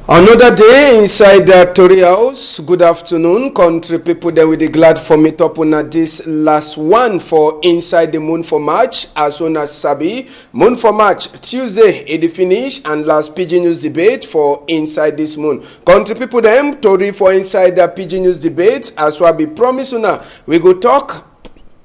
Another day inside the Tori House. Good afternoon, country people. Then we dey glad for meet up on this last one for Inside the Moon for March. As soon as Sabi, Moon for March, Tuesday, it finish and last PG News debate for Inside this Moon. Country people, them Tori for Inside the PG News debate. As well be promise una, we go talk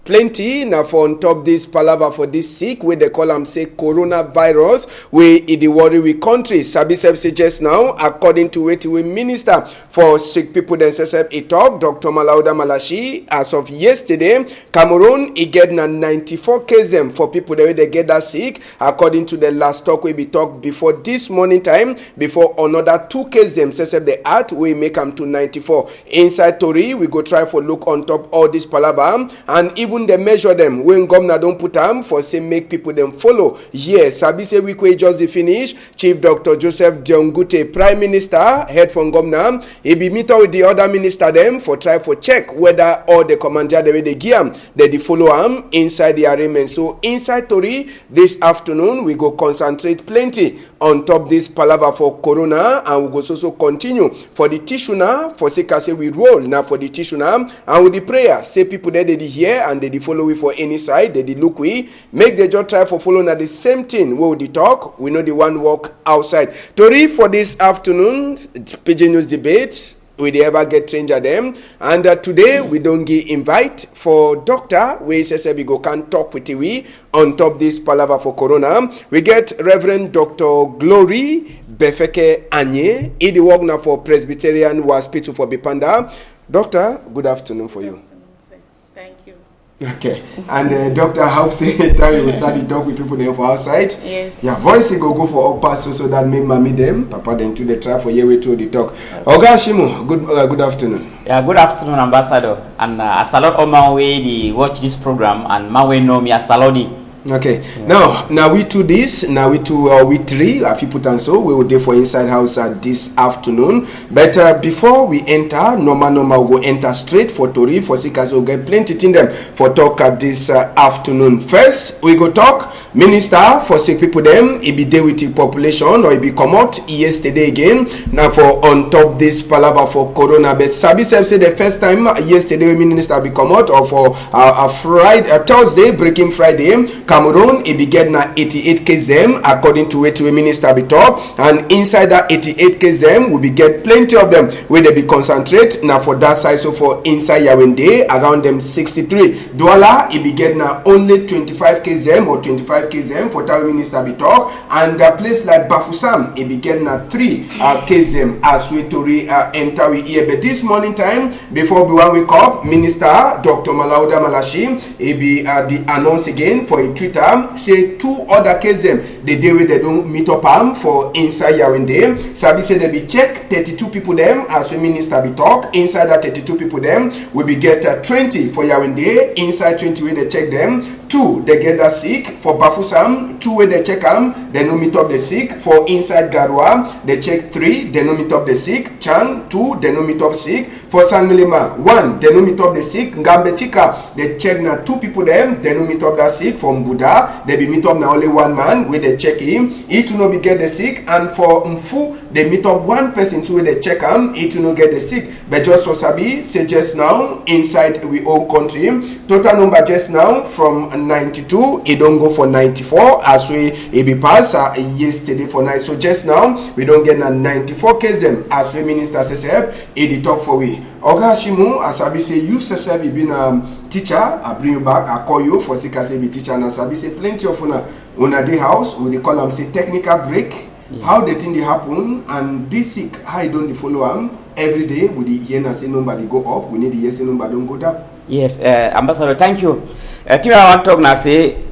plenty na for on top this palava for this sick wey they call am say coronavirus wey e dey worry we country. Sabi sef say just now according to wetin we minister for sick people dem sef e talk Dr. Malauda Malashi as of yesterday Cameroon e get na 94 cases dem for people wey dey get that sick according to the last talk wey be talk before this morning time before another 2 cases dem sef dey add wey make am to 94. Inside Tori we go try for look on top all this palava and even they measure them when governor don't put them for say make people them follow. Yes, Sabi say week wey just finish. Chief Dr. Joseph Diongute, Prime Minister, head from governor, he be meet up with the other minister them for try for check whether all the commander the way they give them they follow them inside the arraignment. So inside Tori this afternoon we go concentrate plenty on top this palava for corona and we go also continue for the tissue now for say we roll now for the tissue now and with the prayer say people there they hear and they follow we for any side they look we make the just try for following at the same thing we the talk we know the one walk outside Tori for this afternoon PG News debate we they ever get change at them and today we don't give invite for doctor we say we go can talk with we on top this palava for corona. We get Reverend Dr. Glory Befeke Anye he the work now for Presbyterian Hospital for Bipanda. Doctor, good afternoon for you. Thank you. Okay, and doctor, how say time you will start to talk with people there for outside? Yes. Yeah, voice go for up pass so that make mommy them, papa them to the try for year to the talk. Oga Shimu, good afternoon. Yeah, good afternoon, Ambassador. And I salute all my way they watch this program and my way know me as Salodi. Okay, yeah. now we do this, now we do we three, if you put on so, we will do for Inside House this afternoon. But before we enter, normal we go enter straight for Tori, for Sikas, we'll get plenty in them for talk at this afternoon. First, we go talk, Minister for sick people them, it be there with the population or it be come out yesterday again, now for on top this palava for corona. But Sabi say the first time yesterday Minister be come out or for a Thursday, breaking Friday, Cameroon, it began na 88 KZM according to what the minister be talk, and inside that 88 KZM we be get plenty of them where they be concentrate now for that side. So for inside Yaoundé around them 63 Douala, it be get na only 25 KZM or 25 KZM for that minister be talk, and a place like Bafoussam it be get na 3 KZM as we Tori enter we here. But this morning time before we wake up, Minister Dr. Malauda Malashi it be the announce again for it Twitter say 2 other cases the day where they don't meet up for inside Yaoundé. Sabi say they be check 32 people them as the minister be talk. Inside that 32 people them we be get 20 for Yaoundé. Inside 20 where they check them 2 they get that sick. For Bafoussam 2 where they check them they no meet up the sick. For inside Garoua they check 3 they no meet up the sick. Chang 2 they no meet up sick. For San Milima 1 they no meet up the sick. Ngambetika they check na 2 people them they no meet up that sick. From Buddha they be meet up now only 1 man where they check him he to no be get the sick, and for Mfu they meet up 1 person to where they check him he to no get the sick. But just for Sabi say just now inside we own country total number just now from 92 it don't go for 94 as we it be pass yesterday for night. So just now we don't get a 94 cases as we minister says it talk for we. Oga Shimu as Sabi say you says you been teacher I bring you back I call you for sick as be teacher and Sabi say plenty of una day house we they call them say technical break. Yeah. How the thing they happen and this sick how you don't follow them every day with the hear and say number they go up we need the hear say number don't go down. Yes, Ambassador, thank you. I want to talk now say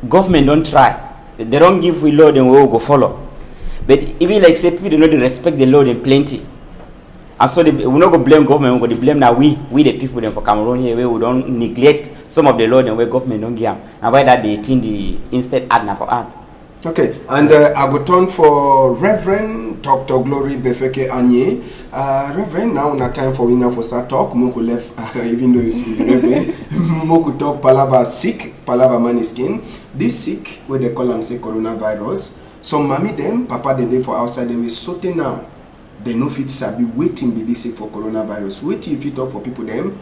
government don't try. They don't give we law and we will go follow. But even like say people do not respect the law in plenty. And so we not go blame government, we go blame now we the people them for Cameroon here we don't neglect some of the law and where government don't give them. And why that they think the instead add now for add. Okay, and I go turn for Reverend Dr. Glory Befeke Anye. Reverend, now na time for we now for start talk. Moku left, even though it's Reverend. Moku talk palava sick, palava money skin. This sick, where they call them say coronavirus. Some mommy them, papa they day for outside, they will sorting now. they no fit sabi waiting be this sick for coronavirus. Waiting if you talk for people them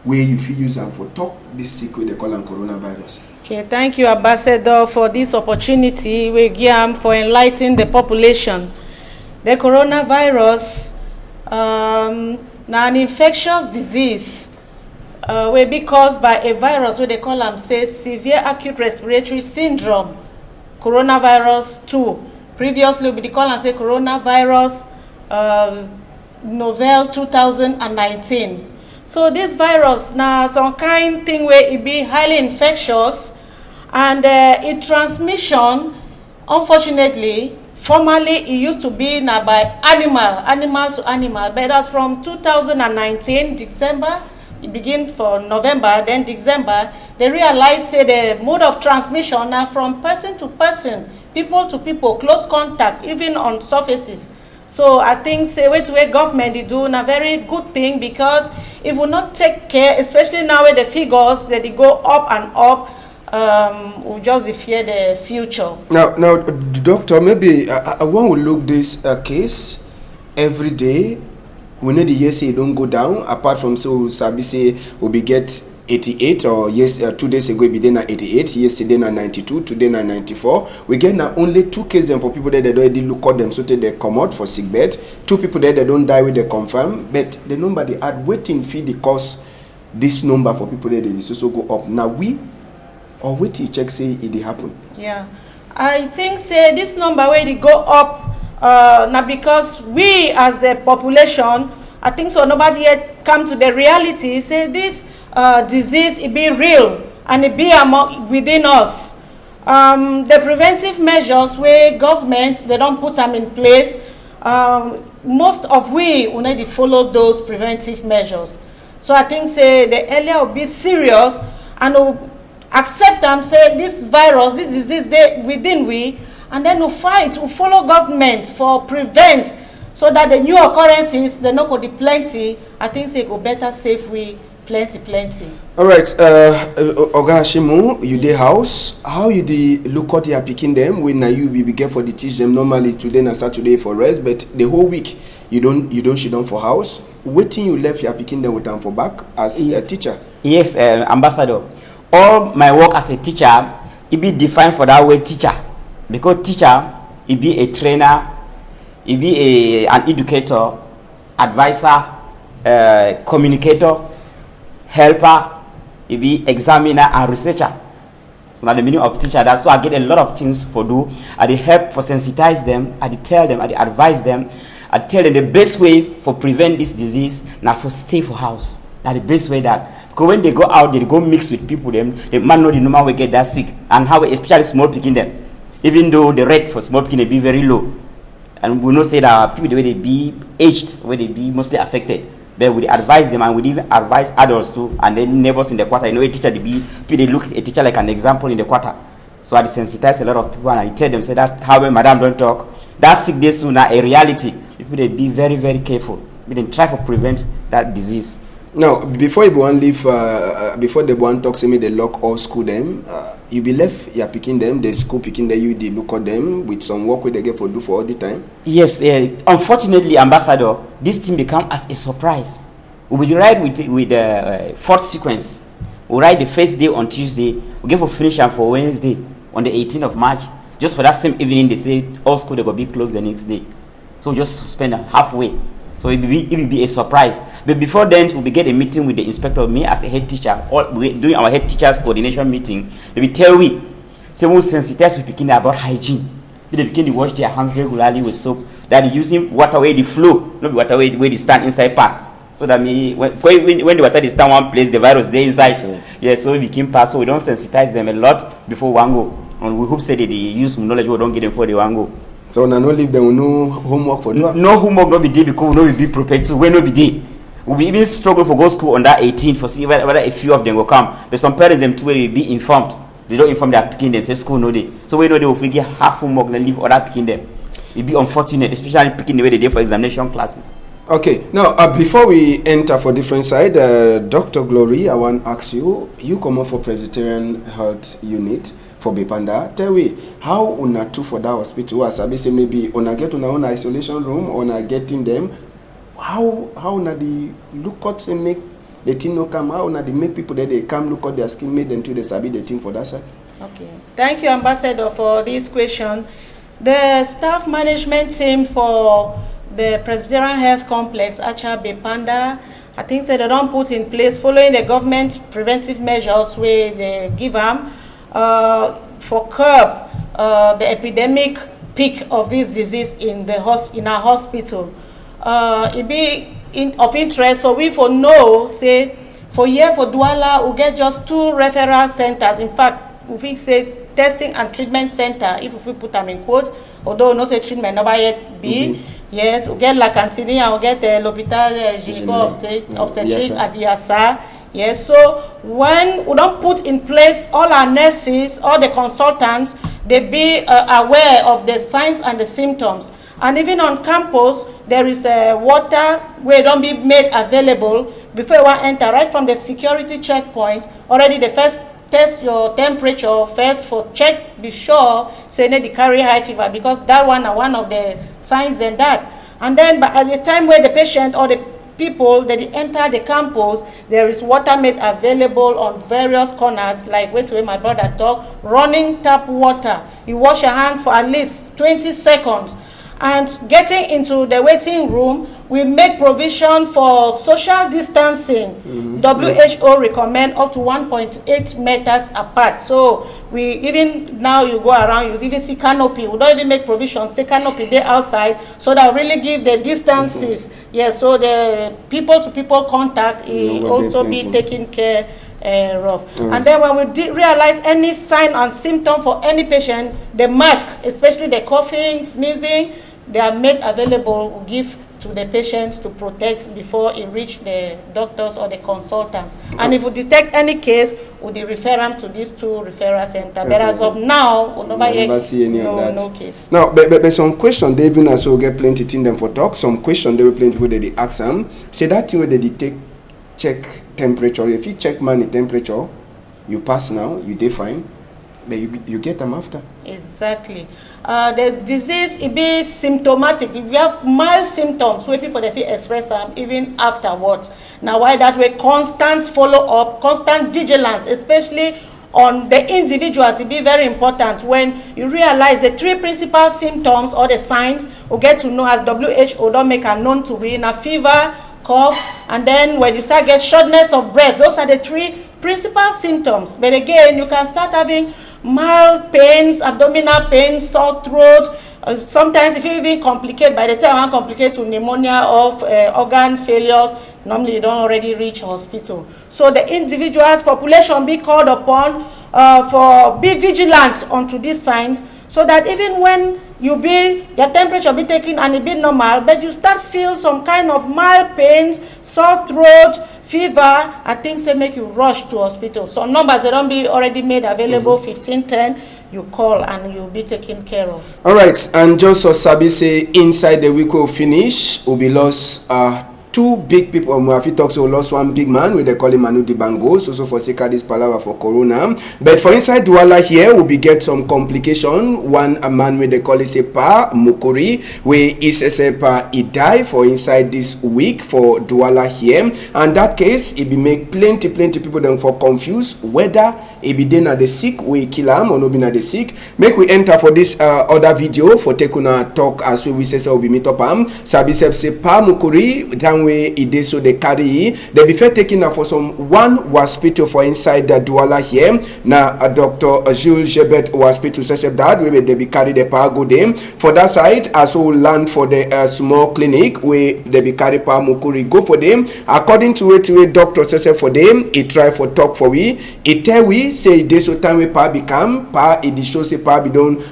where you feel use them for talk this sick way they call them coronavirus. Okay, thank you, Ambassador, for this opportunity we give for enlightening the population. The coronavirus now an infectious disease will be caused by a virus where they call them say severe acute respiratory syndrome, coronavirus 2. Previously we call them say coronavirus novel 2019. So this virus now some kind thing where it be highly infectious and its transmission, unfortunately, formerly it used to be now by animal to animal, but as from 2019 December, it begin for November, then December, they realized say the mode of transmission now from person to person, people to people, close contact, even on surfaces. So I think say way government is doing a very good thing, because if we not take care, especially now with the figures that they go up and up, we just fear the future. Now, doctor, maybe one will look this case every day. We know the years say don't go down. Apart from so Sabi say we be get 88, or yes, 2 days ago we did 88, yesterday na 92, today na 94. We get now only 2 cases for people that they already look at them, so they come out for sick bed. 2 people that they don't die with the confirm, but the number they add waiting fee the cause this number for people that they also go up. Now we or wait to check say it happen. Yeah, I think say this number where they go up now because we as the population, I think so nobody yet come to the reality say this disease it be real and it be within us. The preventive measures where government they don't put them in place, most of we will need to follow those preventive measures. So I think say the earlier will be serious and we'll accept and say this virus, this disease they within we, and then we'll fight, we'll follow government for prevent, so that the new occurrences they not go be plenty. I think say go better safe we plenty. All right, Oga Hashimu, you dey house. How you dey look at your picking them when you be get for the teach them normally today and Saturday for rest, but the whole week you don't sit down for house. Waiting you left your picking them with time for back as a teacher. Yes, Ambassador. All my work as a teacher, it be defined for that way teacher, because teacher, it be a trainer, it be an educator, advisor, communicator, helper, it be examiner and researcher. So now the meaning of teacher, that's why I get a lot of things for do. I help for sensitize them, I tell them, I advise them, I tell them the best way for prevent this disease, now for stay for house. That's the best way that, because when they go out, they go mix with people, they might know the normal way get that sick, and how especially small picking them, even though the rate for small picking they be very low. And we know say that people the way they be aged, where they be mostly affected. But we advise them, and we even advise adults too, and then neighbors in the quarter. You know, a teacher they look at a teacher like an example in the quarter. So I desensitize a lot of people, and I tell them say that how when madam don't talk, that sick day soon a reality. People they be very very careful. We then try to prevent that disease. Now, before you want leave, before the one talk, say me they lock all school them. You be left, you're picking them. The school picking them. You they look at them with some work where they get for do for all the time. Yes, unfortunately, Ambassador, this thing become as a surprise. We will ride with the fourth sequence. We ride the first day on Tuesday. We get for finish and for Wednesday on the 18th of March. Just for that same evening, they say all school they go be closed the next day. So just suspend halfway. So it will be a surprise. But before then, we will get a meeting with the inspector, me as a head teacher, or during our head teachers coordination meeting, they will tell we, say we sensitize with Pekin about hygiene. They begin to wash their hands regularly with soap. That is using water where the flow, not water where they stand inside park. So that when the water is stand one place, the virus they inside. So we became pass. So we don't sensitize them a lot before one go. And we hope say that they use some knowledge we don't get them for the one go. So now no leave them with no homework for no. No homework no be day because we no be prepared to. We no be day. We be even struggle for go school on that 18 for see whether a few of them will come. But some parents them too will be informed. They don't inform their picking them. Say school no day. So we know they will figure half homework and leave other picking them. It be unfortunate, especially picking the way they did for examination classes. Okay, now before we enter for different side, Dr. Glory, I want to ask you. You come up for Presbyterian Health Unit. for Bepanda. Tell me, how una two for that hospital? As I say, maybe una get una own isolation room, una getting them. How una the look out and make the team no come? How una the make people that they come look out their skin made them to the sabi the team for that side? Okay. Thank you, Ambassador, for this question. The staff management team for the Presbyterian Health Complex, Acha Bepanda, I think so they don't put in place following the government preventive measures where they give them for curb the epidemic peak of this disease in our hospital. It be of interest for we for know say for here for Douala we get just 2 referral centers. In fact, if we say testing and treatment center, if we put them in quotes, although no say treatment never yet be. Yes, we get La Cantini and we get l'hôpital gynéco-obstetric at Yassa. Yes, so when we don't put in place all our nurses, all the consultants, they be aware of the signs and the symptoms. And even on campus, there is water where it don't be made available before you enter, right from the security checkpoint. Already the first test your temperature first for check, be sure, say they carry high fever, because that one are one of the signs and that. And then but at the time where the patient or the people that they enter the campus, there is water made available on various corners, like wait where my brother talk, running tap water. You wash your hands for at least 20 seconds. And getting into the waiting room, we make provision for social distancing. WHO recommend up to 1.8 meters apart. So we even now you go around, you even see canopy. We don't even make provision, say canopy there outside, so that really give the distances. Yes, so the people to people contact also be taken care of. And then when we realize any sign and symptom for any patient, the mask, especially the coughing, sneezing, they are made available, we give to the patients to protect before it reach the doctors or the consultants. And if we detect any case, we refer them to these 2 referral centers. But as of now, we never see any of that. No case. Now, but some question, they even also get plenty thing them for talk. Some question, they will plenty people they ask them. Say that thing where they take check temperature. If you check man temperature, you pass now, you define, but you get them after. Exactly. The disease, it be symptomatic. If you have mild symptoms where people they feel express them even afterwards. Now why that way? Constant follow-up, constant vigilance, especially on the individuals, it be very important. When you realize the 3 principal symptoms or the signs, we get to know as WHO don't make a known to be in a fever, cough, and then when you start get shortness of breath, those are the 3 principal symptoms. But again, you can start having mild pains, abdominal pains, sore throat. Sometimes if you even complicate, by the time I complicate to pneumonia or organ failures, normally you don't already reach hospital. So the individual's population be called upon for be vigilant onto these signs, so that even when your temperature be taken and it be normal, but you start feel some kind of mild pains, sore throat, fever, I think they make you rush to hospital. So numbers they don't be already made available, 1510, you call and you'll be taken care of. All right, and just so Sabi say, inside the week will finish, will be lost 2 big people. Muafi talks so lost 1 big man, where they call him Manu Dibango, so for sake of this palaver for corona. But for inside Douala here, we be get some complication. One a man where they call it Pa Mukuri, where is a he die for inside this week for Douala here. And that case, it be make plenty people them for confused whether it be then at the sick, we kill him or no be at the sick. Make we enter for this other video for Tekuna talk as we say so we meet up Sabi say Pa Mukuri down way it is so they carry they be fair taking for some one hospital for inside the Douala here. Now Dr. Jules Gebet hospital says that where they be carry the power go them for that side as well land for the small clinic where they be carry Pa Mukuri go for them according to it doctor says for them it try for talk for we it tell we say this so time we Pa become Pa it show say Pa be don't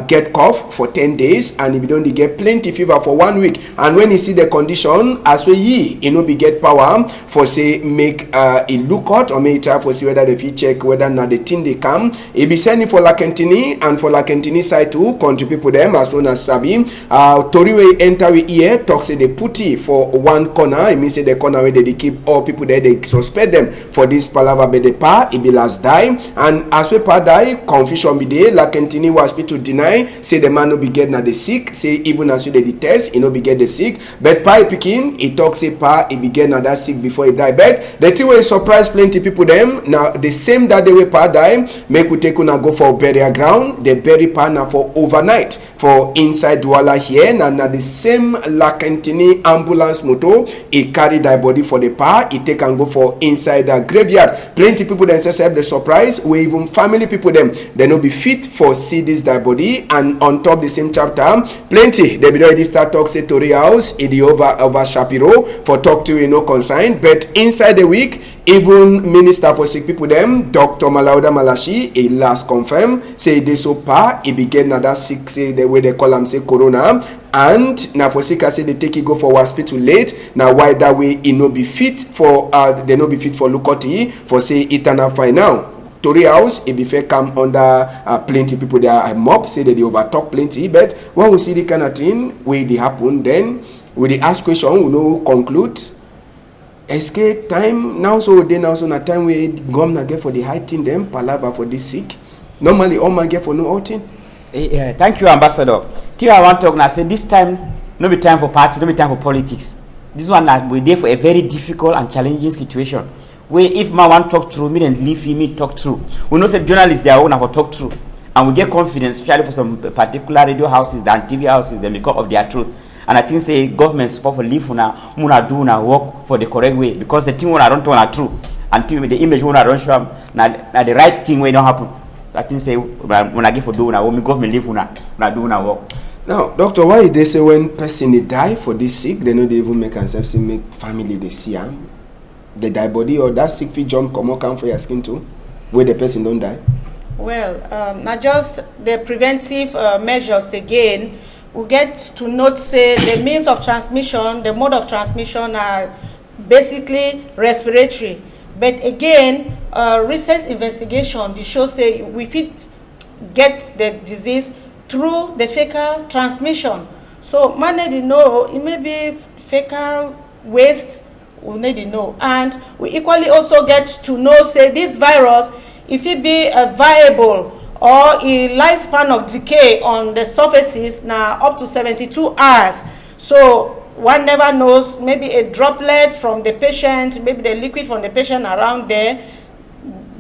get cough for 10 days and if you don't get plenty fever for 1 week and when he see the condition as we ye, you know, be get power for say make a lookout or make try for see whether the fit check whether na the thing they come. It be sending for Lakentini and for Lakentini side too, country people them as soon as Sabi. Tori we enter we here, talk say they put it for one corner. It means say the corner where they keep all people there, they suspect them for this palaver by the pa, it be last die. And as we pa die, confusion be there. Lakentini was to deny, say the man no be get na the sick, say even as you the test, he no be get the sick. But pa picking, he talk say pa, he be get na that sick before he die. But the thing will surprise plenty people them. Now the same that they will pa die, make we take una go for burial ground. They bury pa na for overnight for inside Douala here. Now the same Lakentini ambulance motor, he carry die body for the pa, he take and go for inside the graveyard. Plenty people then say the surprise, where even family people them, they no be fit for see this die body. And on top the same chapter, plenty they be already start talk say Tori House, it the over Shapiro for talk to you know concern. But inside the week, even Minister for Sick People them, Dr. Malauda Malashi, he last confirm say they so pa, he began another sick, say the way they call him say corona. And now for sick I say they take it go for hospital late. Now why that way he no be fit for they no be fit for Lukoti for say eternal fine now. Tori House, it be fair come under plenty people there mob, say that they overtalk plenty, but when we see the kind of thing where they happen, then we they ask question, we know conclude. Escape time now, so then also na time where government get for the high thing them palaver for this sick. Normally all man get for no outing. Thank you, Ambassador. Here I want to talk now. Say this time, no be time for party, no be time for politics. This one that we there for a very difficult and challenging situation. Where if man want talk through, me then leave me talk through. We know say journalists they are own for talk through, and we get confidence, especially for some particular radio houses and TV houses, them because of their truth. And I think say government support for leave una do una work for the correct way because the thing when I don't turn are true and the image when I don't show na the right thing when it don't happen. I think say when I give for do una when government leave una do una work. Now, doctor, why they say when person they die for this sick, they know they even make themselves make family they see them, the die body or that sick fit jump come for your skin too, where the person don't die. Well, not just the preventive measures again. We get to note say the means of transmission, the mode of transmission are basically respiratory. But again, recent investigation they show say we fit get the disease through the fecal transmission. So man need to know it may be fecal waste, we need to know. And we equally also get to know say this virus, if it be a viable or a lifespan of decay on the surfaces now up to 72 hours. So one never knows, maybe a droplet from the patient, maybe the liquid from the patient around there,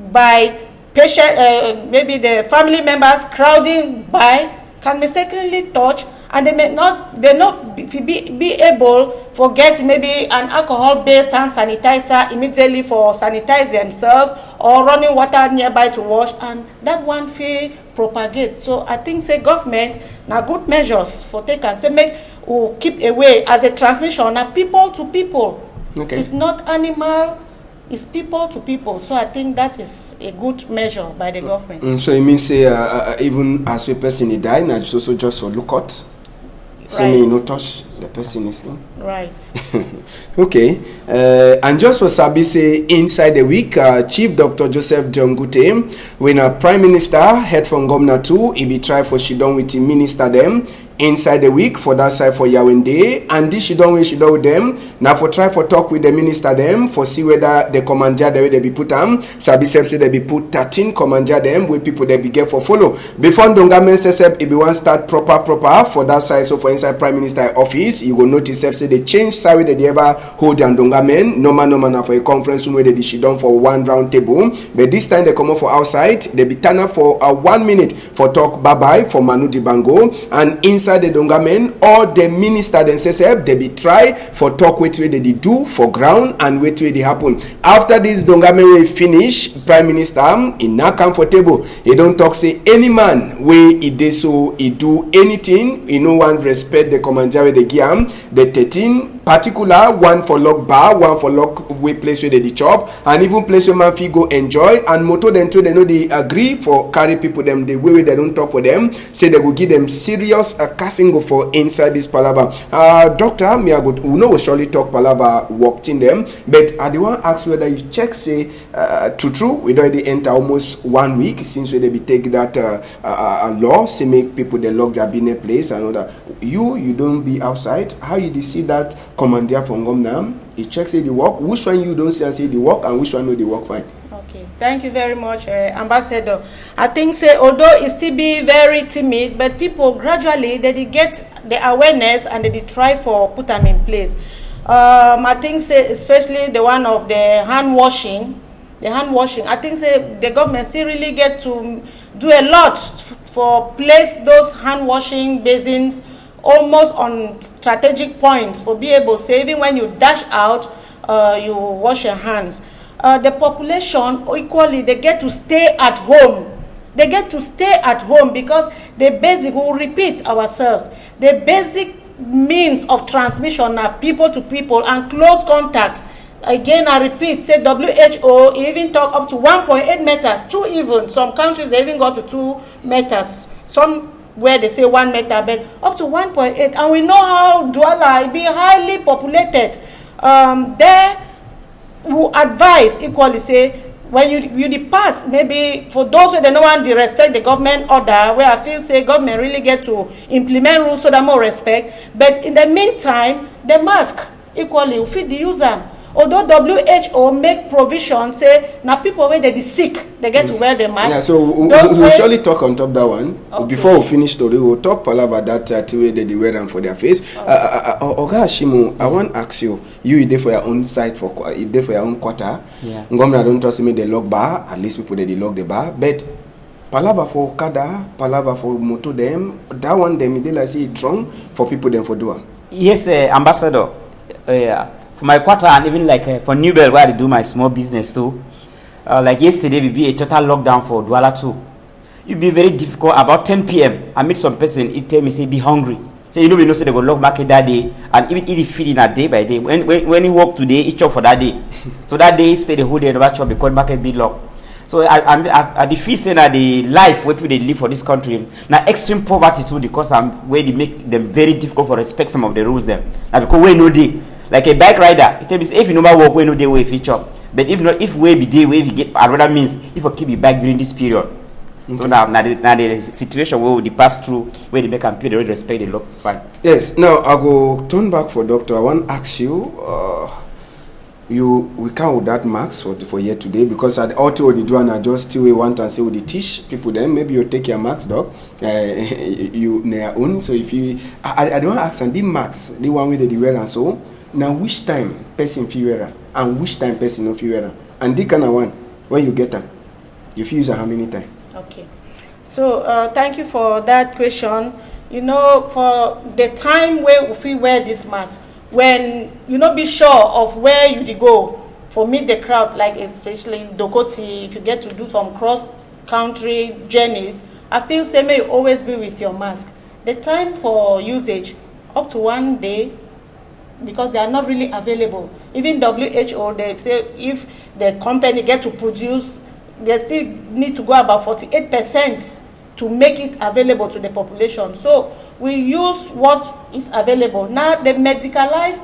by patient, maybe the family members crowding by, can mistakenly touch, and they may not be able to get maybe an alcohol-based hand sanitizer immediately for sanitize themselves or running water nearby to wash, and that one feel propagate. So I think say government now good measures for take and say make or keep away as a transmission now people to people. Okay. It's not animal. It's people to people, so I think that is a good measure by the government. So it means say even as a person he died, not just also just for lookout. So Right. may no touch the person is in. Right. Okay. And just for Sabi say inside the week, Chief Dr. Joseph Jongute, when a Prime Minister head from Governor too, he be try for she done with the minister them. Inside the week for that side for Yawende, and this she done with them. Now for try for talk with the minister them for see whether the commander the way they be put them. Sabi say they be put 13 commander them with people they be get for follow. Before Ndongamen says if you want start proper for that side. So for inside Prime Minister office, you will notice say they change side where they ever hold and Ndongamen. Normal for a conference room where they she done for one round table. But this time they come up for outside. They be turn up for 1 minute for talk bye bye for Manu Dibango, and inside the Dongamen or the minister themselves they be try for talk with what they do for ground and what they happen. After this Dongamen will finish, Prime Minister he not comfortable. He don't talk say any man way he do so he do anything. He no one respect the commander with the give the 13 particular, one for lock bar, one for lock way place where they chop, and even place where man fit go enjoy. And motor them too, they know they agree for carry people them the way they don't talk for them. Say they will give them serious casting go for inside this palava. Doctor, me I go we know we surely talk palava walked in them, but I do want to ask whether you check say true we already enter almost 1 week since we they be take that law say make people they lock their business place and all that. You don't be outside. How you see that commander from Gomnam? He checks say the work. Which one you don't see and say the work, and which one know the work fine? Okay, thank you very much, Ambassador. I think say although it still be very timid, but people gradually they get the awareness and they try for put them in place. I think say especially the one of the hand washing. I think say the government still really get to do a lot for place those hand washing basins almost on strategic points for be able to say even when you dash out you wash your hands. The population equally they get to stay at home. Because the basic, we'll repeat ourselves, the basic means of transmission are people to people and close contact. Again, I repeat, say WHO even talk up to 1.8 meters, even. Some countries they even go to 2 meters. Some where they say 1 meter, but up to 1.8. And we know how Douala be highly populated. There, we advise equally say, when you pass, maybe for those who they don't want to respect the government order, where I feel say government really get to implement rules so that more respect. But in the meantime, the mask equally, we fit the user. Although WHO make provision, say now people where they sick, they get to wear the mask. Yeah, so we'll surely talk on top that one. Okay. Before we finish story, we'll talk about that way they wear them for their face. Oga Ashimu, I want to ask you, you there for your own side for there for your own quarter. Yeah. Ngomna don't trust me the lock bar, at least people they lock the bar, but palava for Kada, palava for moto them, that one them they like say it's wrong for people them for doing. Yes, Ambassador. For my quarter and even like for Newbell where I do my small business too. Like yesterday will be a total lockdown for Douala too. It'll be very difficult. About 10 p.m. I meet some person, he tell me say be hungry. Say we know say they go lock market that day and even eat feeding that day by day. When he work today, he chop for that day. So that day he stay the whole day never chop because market be locked. So I defeat saying that the life where people they live for this country now extreme poverty too because where they make them very difficult for respect some of the rules them. Now because we know they like a bike rider, it tells if you no work, we know they way feature. But if not, if we be day, we get another means. If we keep it back during this period, okay. So now the situation where we pass through, where they make and pay, they respect the law. Fine. Yes. Now I go turn back for doctor. I want to ask you, we can't with that marks for here today because at auto the do and just still we want and say we teach people then maybe you take your marks, doc. You their own. So if you, I don't ask and the marks, the one with the wear and so. Now, which time person feel wear and which time person no feel wear, and the kind of one when you get them, you feel use how many times? Okay, so thank you for that question. You know, for the time where we wear this mask, when you not be sure of where you go for meet the crowd, like especially in Dokoti, if you get to do some cross-country journeys, I feel say may you always be with your mask. The time for usage up to 1 day. Because they are not really available. Even WHO, they say if the company get to produce, they still need to go about 48% to make it available to the population. So we use what is available. Now the medicalized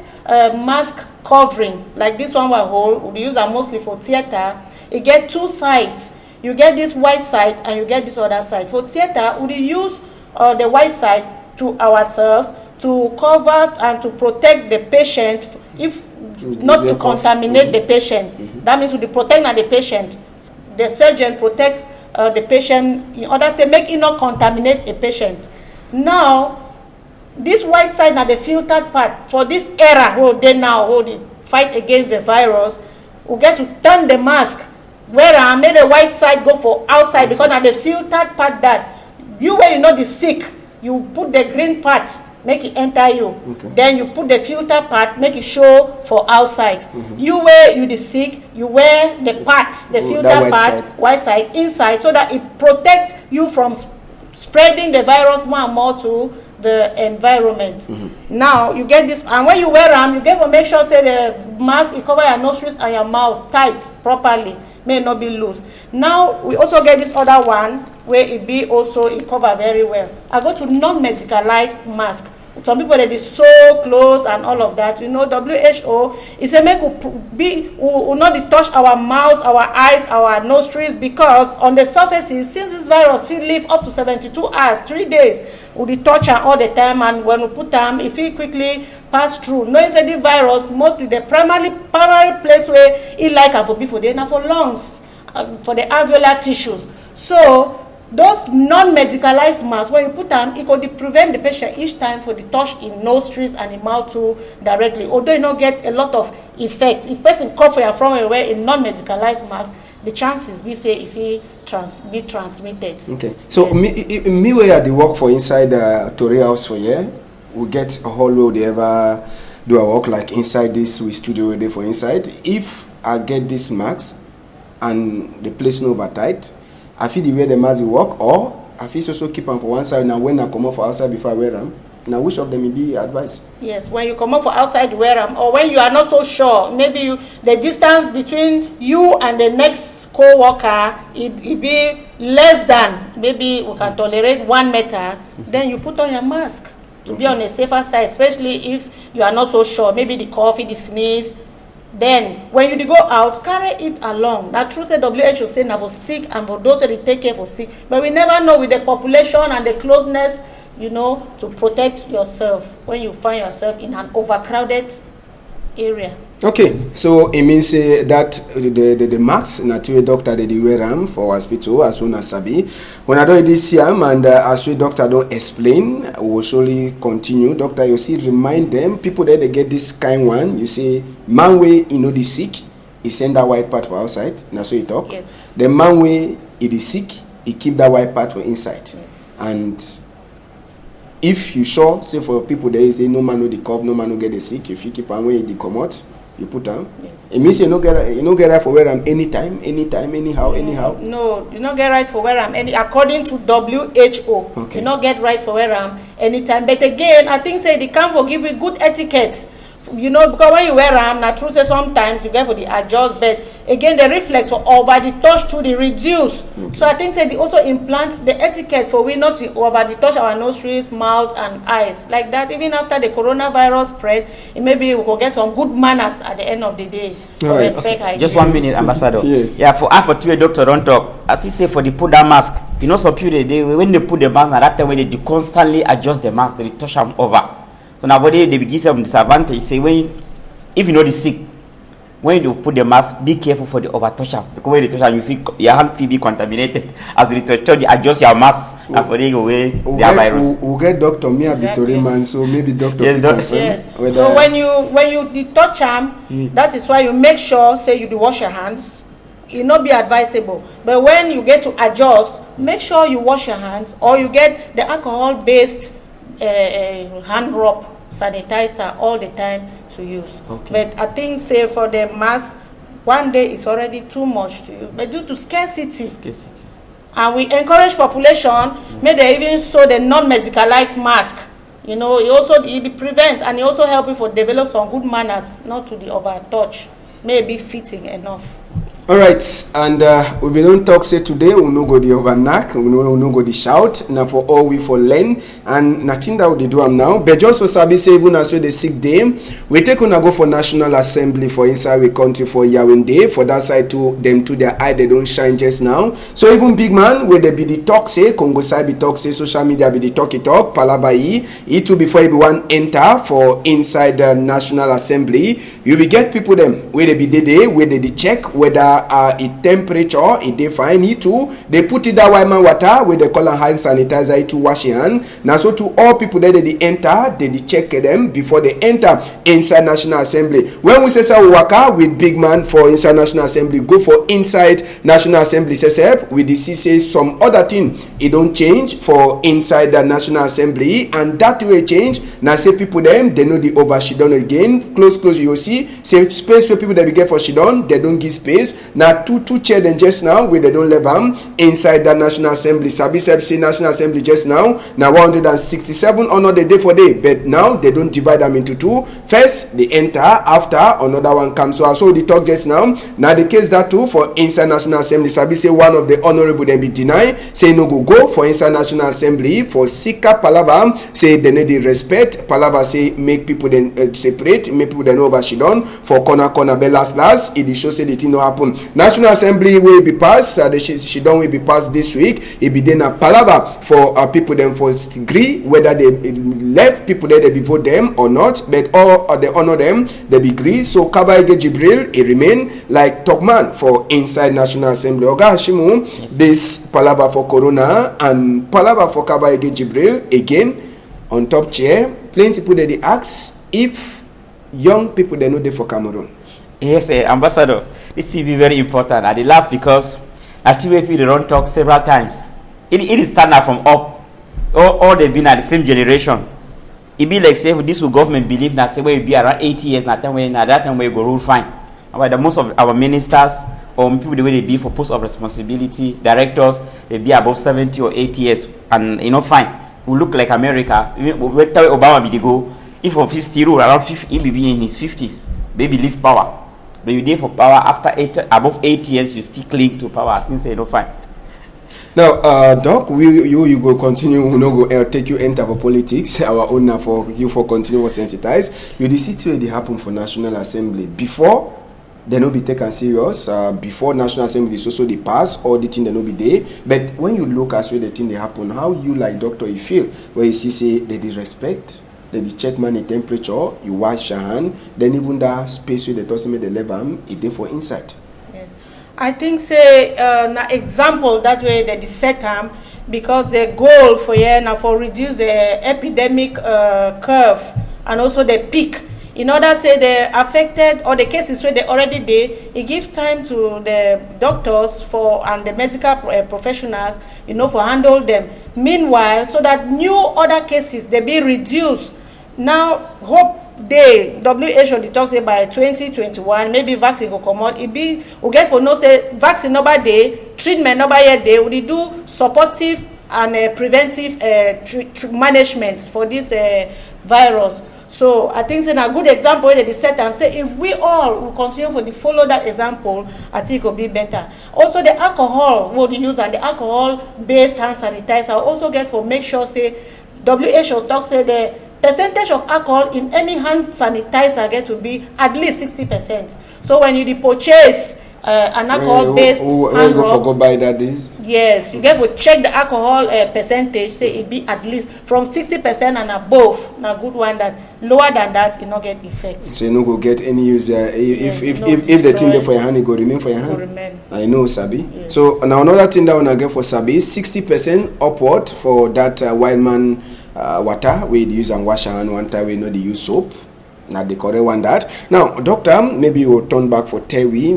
mask covering, like this one we hold, we use them mostly for theater. It get 2 sides. You get this white side and you get this other side. For theater, we use the white side to ourselves, to cover and to protect the patient, if not to contaminate the patient. That means we protect the patient. The surgeon protects the patient in order to make it not contaminate a patient. Now, this white side now the filtered part for this era where they now the fight against the virus, we get to turn the mask where I made the white side go for outside because now the filtered part that you where you know the sick, you put the green part. Make it enter you. Okay. Then you put the filter part, make it show for outside. Mm-hmm. You wear you the sick, you wear the part, the filter part, white side inside, so that it protects you from spreading the virus more and more to the environment. Now you get this, and when you wear them, you get to make sure say the mask, you cover your nostrils and your mouth tight properly, may not be loose. Now we also get this other one where it be also it cover very well. I go to non-medicalized mask. Some people that is so close and all of that. You know, WHO is a make we will not touch our mouths, our eyes, our nostrils, because on the surfaces, since this virus will live up to 72 hours, 3 days, we touch am all the time, and when we put them, if it quickly pass through. Knowing that the virus, mostly the primary place where it like and for be for the for lungs, for the alveolar tissues. So those non-medicalized masks, when you put them, it could prevent the patient each time for the touch in nostrils and in mouth too directly. Although you don't get a lot of effects. If person cough from away in non-medicalized mask, the chances we say if he be transmitted. Okay. So yes. me where I work for inside Tory House for here, we get a whole road they ever do a work like inside this we studio there for inside. If I get this mask and the place no over tight, I feel the way the mask work, or I feel also keep them for one side. Now when I come out for outside before I wear them, now which of them will be advice? Yes, when you come out for outside wear them, or when you are not so sure, maybe the distance between you and the next co-worker it be less than, maybe we can tolerate 1 meter, then you put on your mask to be on a safer side, especially if you are not so sure, maybe the cough, the sneeze. Then, when you go out, carry it along. Now, true say WHO say now for sick and for those that they take care for sick, but we never know with the population and the closeness, you know, to protect yourself when you find yourself in an overcrowded area. Okay, so it means that the masks naturally doctor they wear them for hospital as soon as sabi. When I do this year and as we doctor don't explain, we will surely continue. Doctor, you see, remind them people that they get this kind one. You say man way you know the sick, he send that white part for outside. Now so you talk. Yes. The man way it is sick, he keep that white part for inside. Yes. And if you sure say for people there is no man know the cough, no man know get the sick. If you keep away the commot, you put them. Yes. It means you no get right for wear them anytime, anyhow. No, you not get right for wear them according to WHO. Okay. You not get right for wear them anytime. But again, I think say they can't forgive you good etiquette. You know, because when you wear them, na true say sometimes you get for the adjust, but again the reflex for over the touch to the reduce. Okay. So I think say they also implant the etiquette for we not to over the touch our nostrils, mouth and eyes like that. Even after the coronavirus spread, it maybe we could get some good manners at the end of the day. Right. Respect hygiene. Just 1 minute, Ambassador. Yes. Yeah, for half a doctor don't talk. As he say for the put that mask, you know some people they when they put the mask at that time when they constantly adjust the mask, they touch them over. So now they begin some disadvantage. Say when if you know the sick, when you put the mask, be careful for the over toucher because when you touch you feel your hand will be contaminated. As the toucher, you adjust your mask and for they go away their virus. We'll get Dr. Mia Victory man, so maybe Dr. Yes, Yes. So when you touch them, that is why you make sure say you do wash your hands. It not be advisable, but when you get to adjust, make sure you wash your hands or you get the alcohol-based hand rub sanitizer all the time to use. Okay. But I think say for the mask, 1 day is already too much to use. But due to scarcity. And we encourage population, may they even sew the non-medicalized mask. You know, it prevent and it also help you for develop some good manners, not to the overtouch. May be fitting enough. All right, and we don't talk say today. We no go the overknack. We no go the shout. Now for all we for learn and nothing that we do am now. But just for sabi say even as the sick day, we take on go for National Assembly for inside we country for Yawende. For that side to them to their eye they don't shine just now. So even big man where they be the talk say Congo side be talk say social media be the talk palava it to before everyone enter for inside the National Assembly. You will get people them where they be the where they check whether a temperature it they find it too they put it that white man water where they call a hand sanitizer it to wash your hand. Now so to all people that they enter they check them before they enter inside National Assembly. When we say we waka with big man for inside National Assembly, go for inside National Assembly SSF with the say some other thing it don't change for inside the National Assembly and that way change. Now say people them they know the over she done again close you see say space where people that we get for she done they don't give space. Now two chair them just now where they don't leave them inside the National Assembly. Sabi say National Assembly just now 167 honor the day for day, but now they don't divide them into two. First they enter, after another one comes. So I saw the talk just now. Now the case that too for inside National Assembly. Sabi say one of the honorable then be denied, say no go for inside National Assembly for Sika Palava, say they need the respect. Palava say make people then separate, make people then over she done for corner but last it shows say the thing no happen. National Assembly will be passed, the she done will be passed this week. It be then a Palava for people then for agree whether they left people there they be vote them or not, but all they honor them they be agree. So Kabaige Jibril it remain like Tokman for inside National Assembly. Oga Hashimu, yes. This Palava for Corona and Palava for Kabaige Jibril again on top chair. Plenty people they ask if young people they know they for Cameroon. Yes, Ambassador, this will be very important. I laugh because at TVP they don't talk several times. It is standard from up. All they've been at the same generation. It be like say this will government believe that say we be around 80 years now that time we go rule fine. But the most of our ministers or people the way they be for post of responsibility, directors, they be above 70 or 80 years and fine. We look like America. We tell Obama be go. If of his rule around 50, he be in his 50s, baby leave power. But you there for power after above 8 years, you still cling to power. I think say no fine. Now, Doc, you go continue. We no go take you enter for politics. Our owner for you for continue sensitize. You the situation they happen for National Assembly before they no be taken serious. Before National Assembly is also the pass all the thing they no be there. But when you look at where the thing they happen, how you like doctor you feel where you see say they respect. Then you check money temperature, you wash your hand, then even that space where they toss me the level, it there for inside. Yes. I think say an example that way they set them because the goal for here now for reduce the epidemic curve and also the peak. In order say the affected or the cases where they already there, it gives time to the doctors and the medical professionals, for handle them. Meanwhile, so that new other cases they be reduced. Now hope they WHO they talk say by 2021 maybe vaccine will come out. It be we get for no say vaccine number day, treatment number yet day. We do supportive and preventive management for this virus. So I think it's a good example that they set and say if we all will continue to follow that example, I think it will be better. Also the alcohol will be used and the alcohol-based hand sanitizer also get for make sure say WHO talk say the percentage of alcohol in any hand sanitizer get to be at least 60%. So when you purchase an alcohol-based hand rub, go buy that is? Yes, you get to check the alcohol percentage. Say it be at least from 60% and above. Now, good one that lower than that, it not get effect. So you no go get any use if the thing there for your hand, it go remain for your hand. Remain. I know, Sabi. Yes. So now another thing that I wanna get for Sabi is 60% upward for that wild man water we use and wash hand one time we know they use soap. Now the correct one that. Now, doctor, maybe you will turn back for Terry.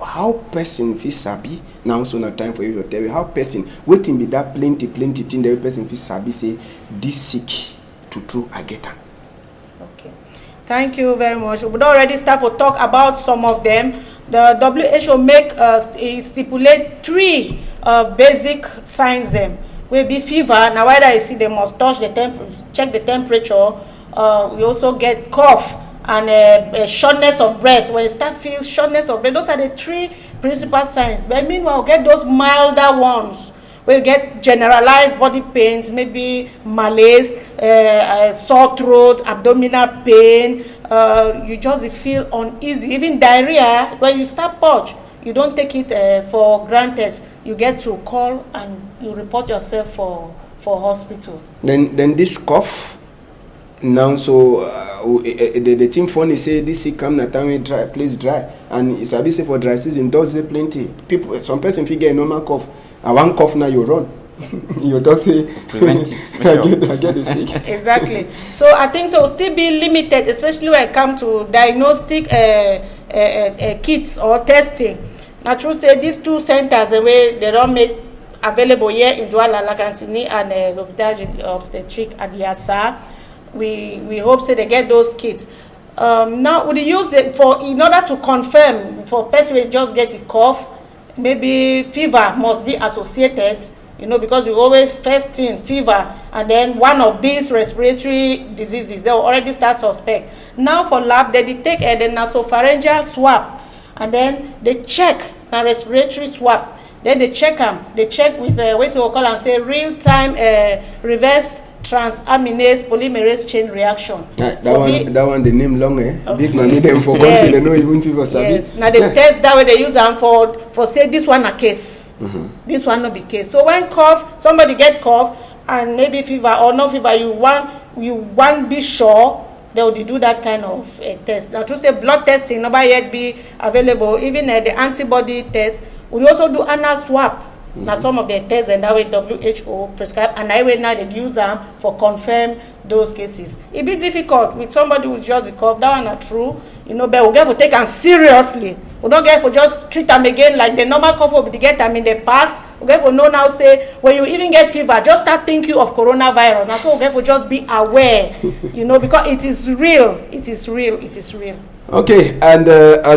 How person feel sabi? Now so not time for you to tell me how person waiting be that plenty thing the person feel sabi say this sick to true I get them. Okay. Thank you very much. We would already start to talk about some of them. The WHO make stipulate 3 basic signs them. Will be fever. Now whether you see they must touch the check the temperature. We also get cough and a shortness of breath. When you start feel shortness of breath, those are the 3 principal signs. But meanwhile, get those milder ones where you get generalized body pains, maybe malaise, sore throat, abdominal pain. You just feel uneasy, even diarrhea. When you start purge, you don't take it for granted. You get to call and you report yourself for hospital. Then this cough. Now, so the thing funny say this sick come na time dry, place dry, and it's a bit say for dry season does say plenty. People, some person figure a normal cough. I want cough now you run. You don't say preventive. I get the sick. Exactly. So I think so still be limited, especially when it comes to diagnostic kits or testing. Now, true say these 2 centers the way they don't make available here in Douala, Lakantini and L'Hôpital Obstetric at Yassa. We hope say they get those kits. now we use it for in order to confirm for person wey just get a cough, maybe fever must be associated, you know, because you always first thing fever, and then one of these respiratory diseases, they will already start suspect. Now for lab, they take the nasopharyngeal swab, and then they check the respiratory swab. Then they check them. They check with what we call and say real-time reverse transaminase polymerase chain reaction. That one, the name long, eh? Okay. Big man need them for yes. They know even fever sabi. Yes. Now they test that way they use them for say this one a case. This one not be case. So when cough, somebody get cough and maybe fever or no fever, you want be sure they will do that kind of test. Now to say blood testing nobody yet be available. Even the antibody test. We also do anal swab. Now some of the tests and that way WHO prescribe and that way now they use them for confirm those cases. It be difficult with somebody who just a cough. That one not true, you know. But we get to take them seriously. We don't get to just treat them again like the normal cough we get them in the past. We get to know now say when you even get fever, just start thinking of coronavirus. Now so we get to just be aware, you know, because it is real. It is real. It is real. Okay, and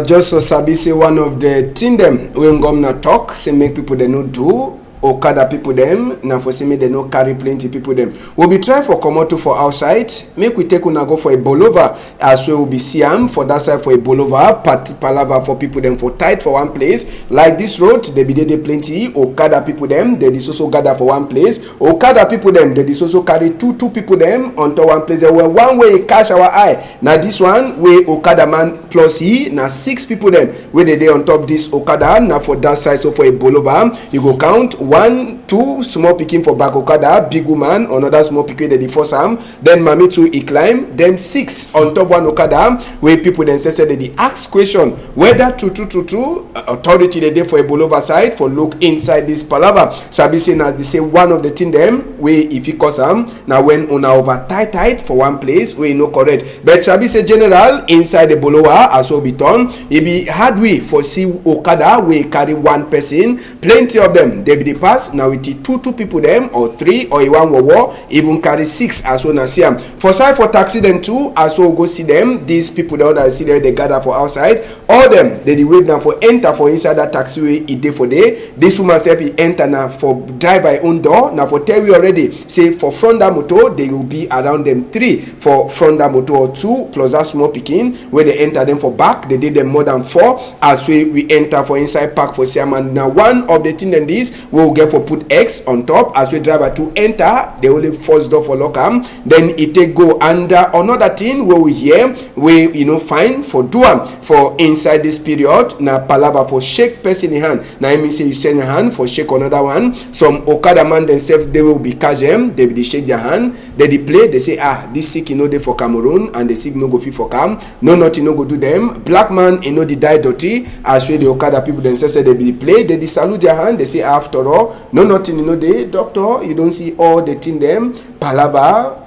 just sabi say one of the thing them when governor talk say make people they no do Okada people them na for say me they no carry plenty people them. We'll be try for come out for outside. Make we take una go for a bolova as well. We'll be Siam for that side for a bolova. Palava for people them for tight for one place. Like this road, they be there plenty. Okada people them they is also gather for one place. Okada people them they is also carry two people them onto one place. There were one way catch our eye. Now this one way Okada man plus he now 6 people them where they on top this Okada. Now for that side so for a bolova you go count 1, 2 small picking for back Okada, big woman, another small picking the first arm, then Mami 2 he climb, then 6 on top one Okada, where people then say they ask question whether true authority they there for a bolova side for look inside this palava. Sabi say now they say one of the thing them where if you cause them now when una over tight for one place we no correct. But Sabi say general inside the bolova as well be done. It be hard way for see Okada we carry one person, plenty of them they be the pass now with the two people them or 3 or one war even carry 6 as well as see them. For side for taxi them too as well go see them. These people down that see there they gather for outside. All them they wait now for enter for inside that taxiway it day for day. This woman say he enter now for drive by own door. Now for tell you already say for front that motor they will be around them 3 for front that motor or 2 plus that small picking where they enter them for back they did them more than 4 as we enter for inside park for Siam. Now one of the thing then this will get for put X on top as we driver to enter the only first door for lockam. Then it take go under another thing where we hear we find for do for inside this period now palava for shake person in hand. Now I mean say you send your hand for shake another one. Some Okada man themselves they will be catch them, they will shake their hand, they play, they say this sick they for Cameroon and the sick no go fit for Cam. No nothing no go do them. Black man the die dirty as well the Okada people themselves say they be play, they salute their hand, they say after all no nothing they doctor you don't see all the thing them palava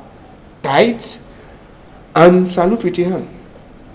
tight and salute with your hand.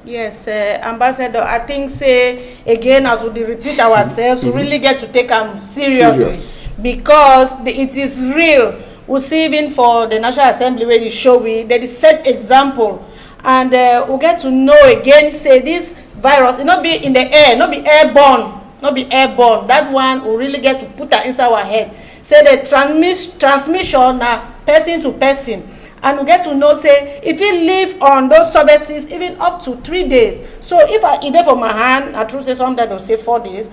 Yes, Ambassador, I think say again as we repeat ourselves, we really get to take them seriously because it is real. We see even for the National Assembly where you show there is set example and we get to know again say this virus it not be in the air, not be airborne. Not be airborne. That one will really get to put that inside our head. Say the transmission person to person. And we get to know say if you live on those services even up to 3 days. So if I eat it from my hand, I true say sometimes they'll say 4 days,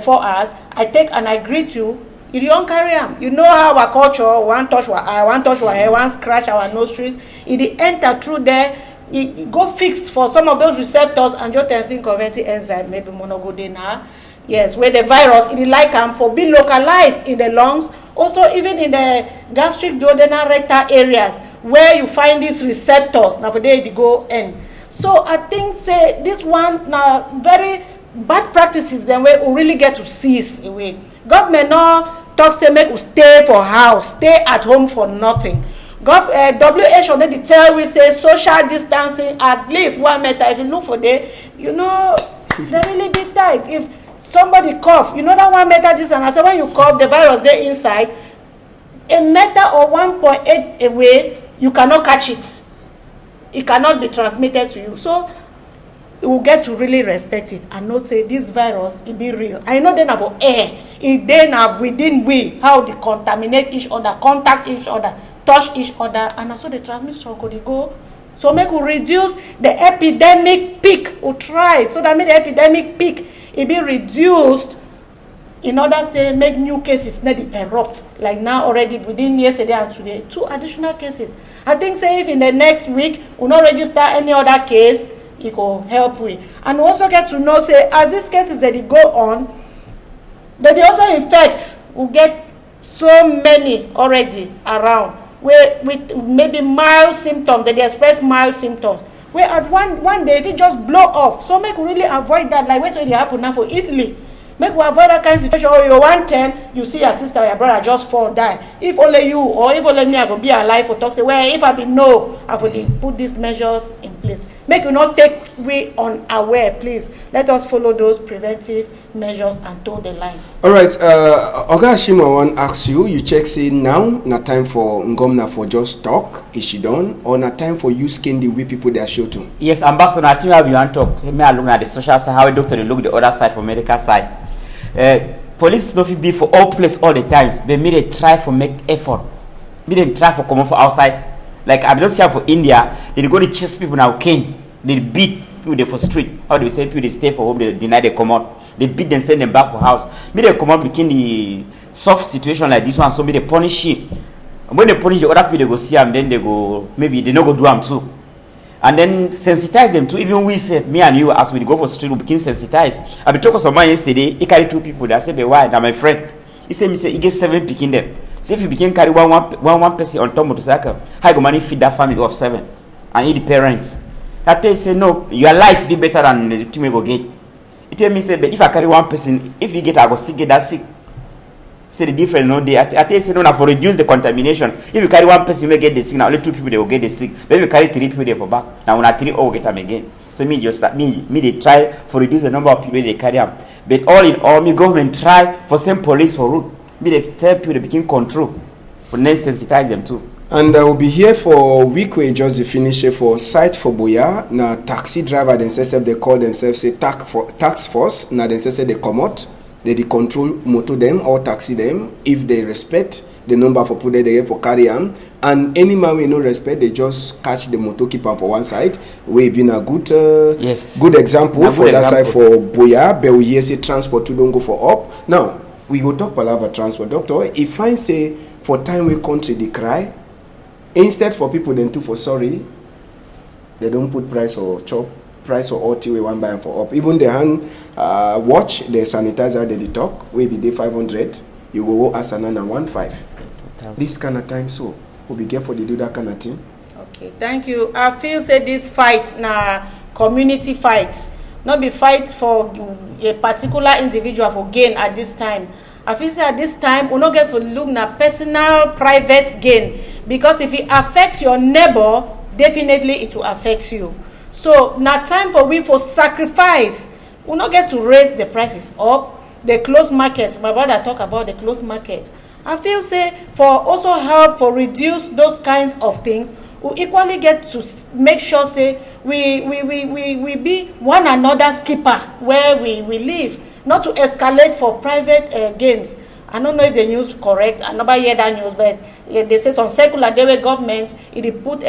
4 hours, I take and I greet you, you don't carry them. You know how our culture, one touch our eye, one touch our hair, one scratch our nostrils, it enter through there. It go fixed for some of those receptors, angiotensin converting enzyme, maybe monogode now. Yes, where the virus, it like for being localized in the lungs, also even in the gastric duodenal rectal areas where you find these receptors. Now for there they go in. So I think say this one now very bad practices then we really get to cease away. Government now talk say make we stay for house, stay at home for nothing. WHO they tell we say social distancing at least 1 meter. If you look for there, they really be tight. If somebody cough, that 1 meter distance. I say when you cough, the virus there inside, 1 meter or 1.8 away, you cannot catch it. it cannot be transmitted to you. So you will get to really respect it and not say this virus it be real. I know then for air, it then within we how they contaminate each other, contact each other, touch each other, and also the transmission could go. So make we reduce the epidemic peak. We try so that make the epidemic peak it be reduced in order to make new cases not erupt. Like now already within yesterday and today, 2 additional cases. I think say if in the next week we not register any other case, it will help we. And we also get to know say as these cases that they go on, that they also infect, we get so many already around where with maybe mild symptoms, that they express mild symptoms. Where at one day if it just blow off, so make we really avoid that. Like what's really happen now for Italy. Make we avoid that kind of situation. Or you're 110, you see your sister or your brother just fall, die. If only you or if only me, I go be alive for talk. Say, well, if I be no, I would put these measures in place. Make you not take we unaware, please. Let us follow those preventive measures and toe the line. All right, Oga Ashim, I want to ask you. You check say now, not time for Ngomna for just talk. Is she done, or not time for you skin the way people they are show to? Yes, Ambassador, I think we want to talk. Say, me I look at the social side, how a doctor look the other side for medical side. Police no fit be for all place all the times. They made a try for make effort. Made a try for come for outside. Like I don't see for India, they go to chase people now cane. They beat people they for street. How do we say people they stay for home, they deny they come out. They beat them, send them back for house. Made they come out between the soft situation like this one, so they punish it. And when they punish the other people, they go see them, then they go maybe they no go do them too. And then sensitize them to even we say me and you as we go for street we begin sensitize. I be talking to someone yesterday, he carry 2 people that say be why that my friend. He say me say he get 7 picking them. Say if you begin carry one person on top of motorcycle, how go money feed that family of 7 and he the parents. That they say no, your life be better than the two me go get. He tell me say but if I carry one person, if you get I go still get that sick. Say the difference no day. I tell you say no, for reduce the contamination. If you carry one person, you may get the sick. Now only 2 people they will get the sick. But if you carry 3 people, they for back. Now when I 3 all get them again. So me just start me they try for reduce the number of people they carry them. But all in all, me government try for same police for route. Me they tell people they begin control. But then sensitize them too. And I will be here for a week where just finish for site for Boya. Now taxi driver themselves they call themselves say tax force. Now themselves they come out. They control motor them or taxi them if they respect the number for people they get for carry them. And any man we no respect, they just catch the motor keep on for one side. We been a good good example for that side for Boya. But we hear say transport to don't go for up. Now we go talk about transport, doctor. If I say for time we country they cry, instead for people then too for sorry, they don't put price or chop. Price or OT we one buy for up. Even the hand watch, the sanitizer they talk, we be day 500, you go as another 15. This kind of time so we'll be careful to do that kind of thing. Okay, thank you. I feel say this fight na community fight, not be fight for a particular individual for gain at this time. I feel say at this time we not get for look na personal private gain, because if it affects your neighbor, definitely it will affect you. So now time for we for sacrifice. We not get to raise the prices up. The closed market. My brother talk about the closed market. I feel say for also help for reduce those kinds of things. We equally get to make sure say we be one another's keeper where we live. Not to escalate for private gains. I don't know if the news correct. I never hear that news, but they say some secular day government it put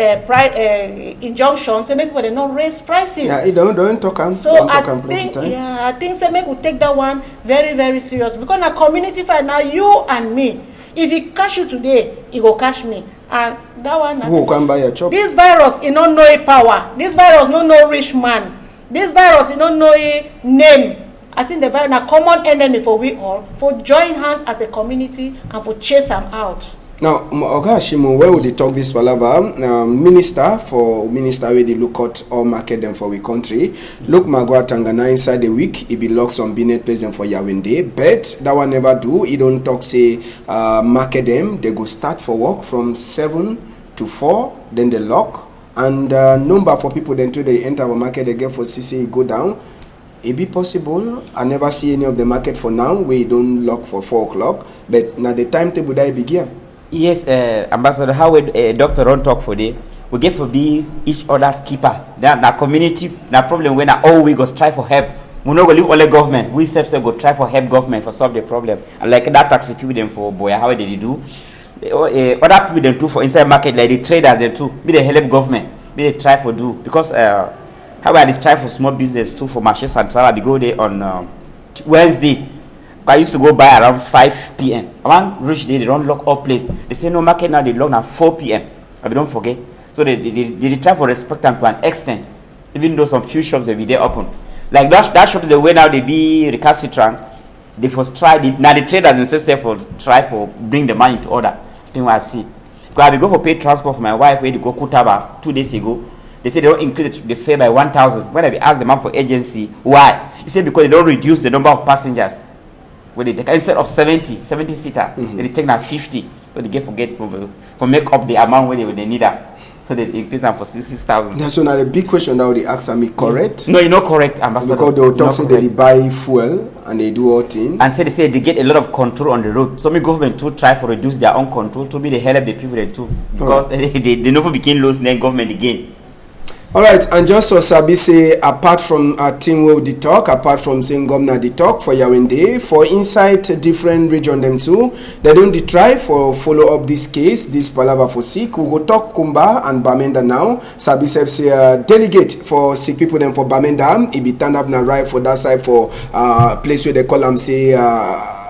injunctions say make people they not raise prices. Yeah, it don't talk am. So I think say make we take that one very very serious, because na community fight. Now you and me, if it catch you today, it will catch me, and that one. Who can buy a chop? This virus, it don't know a power. This virus no know rich man. This virus, it don't know a name. I think the virus a common enemy for we all, for join hands as a community and for chase them out. Now, Oga Ashimo, where would they talk this palava? Minister where they look at or market them for we country. Look Magua Tangana inside the week, he be lock some binet present for Yawende, but that one never do. He don't talk say market them, they go start for work from 7 to 4, then they lock. And number for people then too they enter our market they get for CC go down. It be possible. I never see any of the market for now. We don't lock for 4 o'clock. But now the timetable that begin. Yes, Ambassador, how would Dr. Ron talk for day? we get to be each other's keeper. That community, that problem when all we go strive for help. We not go leave all the government. We self go try for help government for solve the problem. And like that taxi people them for boy, how did they do? Other people them too for inside market like the traders them too. Be they help government. Be they try for do because how about this try for small business too for Marché Central. We go there on Wednesday. I used to go by around 5 p.m. Around reach day they don't lock all place. They say no market now they lock now 4 p.m. But don't forget. So they try for respect them to an extent. Even though some few shops will be there open. Like that shop is the way now they be recalcitrant. They first try it. Now the traders themselves for try for bring the money to order. I think what I see. Because I go for paid transport for my wife where they go Kutaba 2 days ago. They say they don't increase the fare by 1,000. When I ask the man for agency, why? He said because they don't reduce the number of passengers. When they take instead of 70 seater, they take now 50. So they get forget for make up the amount where they need that. So they increase them for 60,000. Yeah, so now the big question now they ask me correct? No, you're not correct, Ambassador. Because they will talk say they buy fuel and they do all things. And say they get a lot of control on the road. Some government too try for reduce their own control to be the help the people they too. Because they never became lost then government again. All right, and just so Sabi say, apart from our team will the talk, apart from saying governor the talk for Yawende, for inside different region them too, they don't try for follow up this case, this palava for sick. We go talk Kumba and Bamenda now. Sabi say delegate for sick people them for Bamenda. He be turned up now right for that side for place where they call them say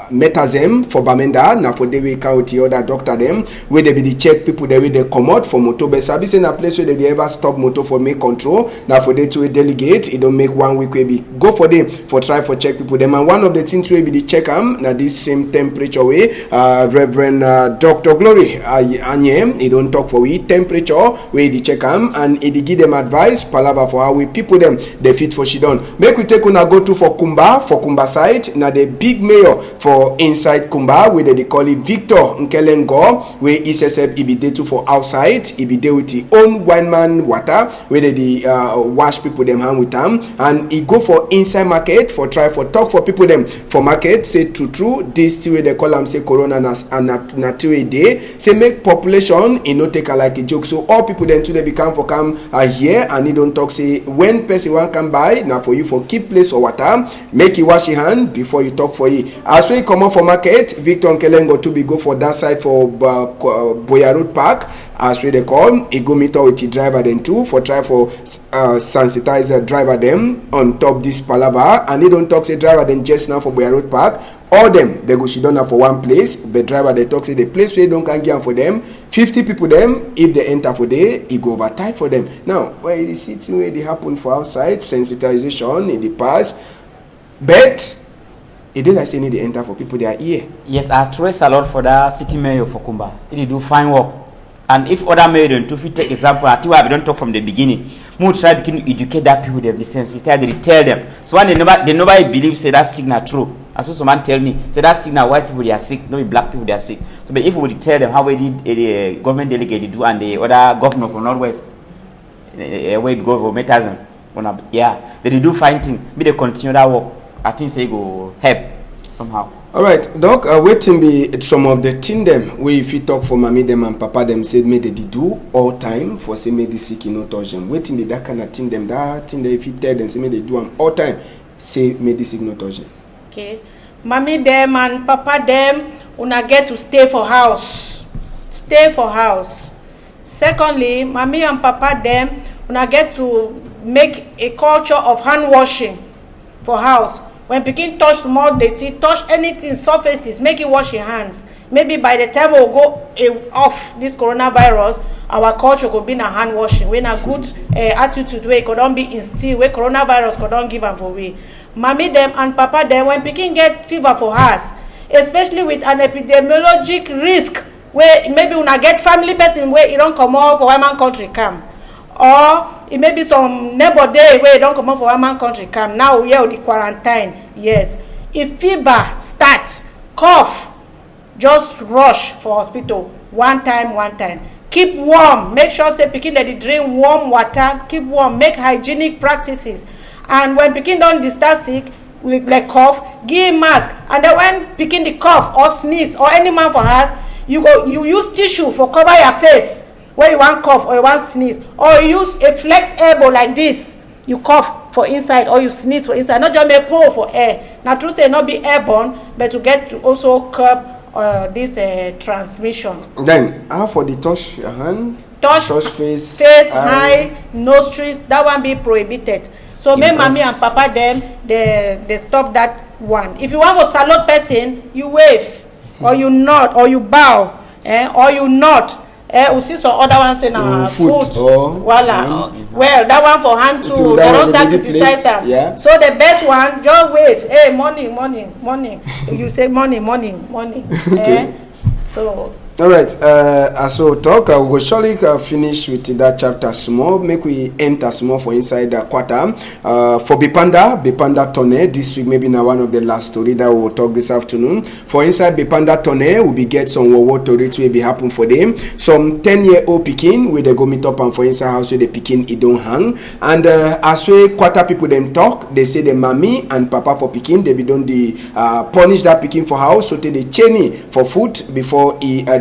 Metazem for Bamenda. Now for the way county other doctor them where they be the check people the way they come out for motor. But Sabi say na place where they ever stop motor for make control. Now for they to delegate, it don't make 1 week we be go for them for try for check people them. And one of the things will be the check now this same temperature way. Reverend Dr. Glory Anye, he don't talk for we temperature where the check and he give them advice palava for how we people them they fit for she done. Make we take una go to for Kumba side. Now the big mayor for inside Kumba where they call it Victor Nkelengo where SSF he be there too for outside. He be there with the own wine man water where they wash people them hand with them and he go for inside market for try for talk for people them for market say true this way they call them say corona and not a day say make population he no take a like a joke so all people then today become for come here and he don't talk say when person one come by now for you for keep place or water make you wash your hand before you talk for you as we come up for market Victor Nkelengo to be go for that side for Boya Road Park as we they call he go meet up with the driver then too for try for sensitize driver them on top this palava and he don't talk say driver then just now for Boya Road Park all them they go sit down for one place the driver they talk say the place where don't can get for them 50 people them if they enter for there he go over tight for them now where it sits where they happen for outside sensitization in the past but it did like say need to enter for people that are here. Yes, I trace a lot for that city mayor for Kumba. He do fine work. And if other mayor don't take example, I think we don't talk from the beginning. We try to educate that people, they be sensitized, they tell them. So when they nobody believes say that signal true. As so someone tell me, say that signal white people they are sick, no black people they are sick. So but if we would tell them how we did the government delegate do and the other governor from Northwest, where we go for metasm, yeah, they do fine thing. But they continue that work. I think say go help somehow. All right, Doc. Waiting be some of the thing them we if you talk for mommy them and papa them said me they do all time for say me the sick no touch them. Waiting be that kind of thing them that thing they if you tell them say me they do them all time say me the sick no touch them. Okay, mommy them and papa them una get to stay for house. Stay for house. Secondly, mommy and papa them una get to make a culture of hand washing for house. When pikin touch small dirty, touch anything surfaces, make it wash your hands. Maybe by the time we'll go off this coronavirus, our culture could be in a hand washing. When a good attitude way could don't be instilled, where coronavirus could don't give them for we. Mommy them and papa them when pikin get fever for house, especially with an epidemiologic risk where maybe when I get family person where it don't come out for one man country come. Or it may be some neighbor day where you don't come out for one man country come. Now we are the quarantine. Yes. If fever start, cough, just rush for hospital. One time. Keep warm. Make sure say pikin that they drink warm water. Keep warm. Make hygienic practices. And when pikin don't start sick with like cough, give him mask. And then when pikin the cough or sneeze or any man for us, you use tissue for cover your face. when you want cough or you want sneeze, or you use a flex elbow like this, you cough for inside or you sneeze for inside, not just make pour for air. Now true say not be airborne, but to get to also curb this transmission. Then how for the touch hand? Touch face, eye, nostrils, that one be prohibited. So me, mommy and papa them, they stop that one. If you want to salute person, you wave, or you nod, or you bow, or you nod. We see some other ones in our foot. Voila. Well, that one for hand too. They don't start criticize them. Yeah. So the best one, just wave. Hey, morning. You say morning. Okay. So. All right, as we talk, we will surely finish with that chapter small. Make we enter small for inside the quarter. For Bipanda Tone, this week maybe now one of the last story that we will talk this afternoon. For inside Bipanda Tone, we be get some war story to be happen for them. Some 10-year-old Pekin where they go meet up and for inside house where the Pekin it don't hang. And as we quarter people them talk, they say the mommy and papa for Pekin they be done the punish that Pekin for house so they chain for food before